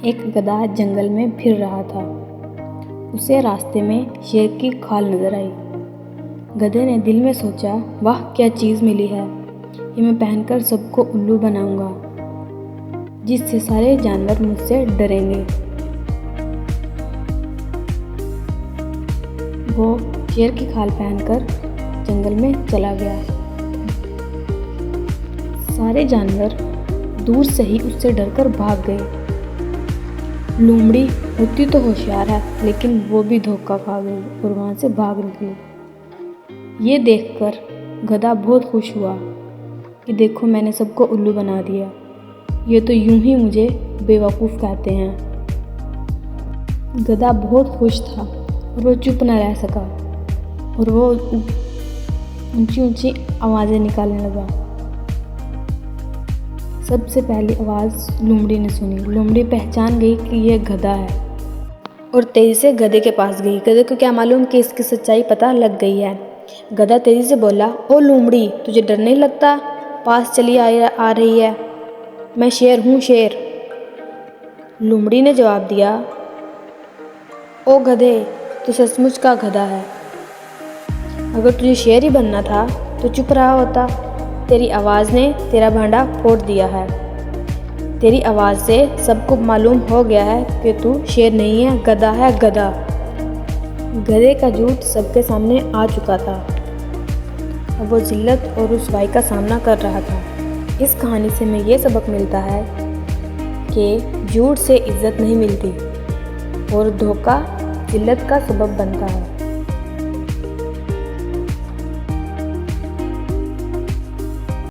एक गधा जंगल में फिर रहा था। उसे रास्ते में शेर की खाल नजर आई। गधे ने दिल में सोचा, वाह क्या चीज़ मिली है, ये मैं पहनकर सबको उल्लू बनाऊंगा, जिससे सारे जानवर मुझसे डरेंगे। वो शेर की खाल पहनकर जंगल में चला गया। सारे जानवर दूर से ही उससे डरकर भाग गए। लोमड़ी होती तो होशियार है, लेकिन वो भी धोखा खा गई और वहाँ से भाग निकली। ये देखकर गधा बहुत खुश हुआ कि देखो मैंने सबको उल्लू बना दिया, ये तो यूं ही मुझे बेवकूफ़ कहते हैं। गधा बहुत खुश था और वो चुप न रह सका और वो ऊंची ऊंची आवाज़ें निकालने लगा। सबसे पहली आवाज़ लोमड़ी ने सुनी। लोमड़ी पहचान गई कि यह गधा है और तेज़ी से गधे के पास गई। गधे को क्या मालूम कि इसकी सच्चाई पता लग गई है। गधा तेज़ी से बोला, ओ लोमड़ी, तुझे डर नहीं लगता? पास चली आ रही है, मैं शेर हूँ, शेर। लोमड़ी ने जवाब दिया, ओ गधे, तू सचमुच का गधा है। अगर तुझे शेर ही बनना था तो चुप रहा होता। तेरी आवाज़ ने तेरा भांडा फोड़ दिया है। तेरी आवाज़ से सबको मालूम हो गया है कि तू शेर नहीं है, गधा है, गधा। गधे का झूठ सबके सामने आ चुका था। अब वो जिल्लत और रुसवाई का सामना कर रहा था। इस कहानी से हमें ये सबक मिलता है कि झूठ से इज्जत नहीं मिलती और धोखा जिल्लत का सबब बनता है।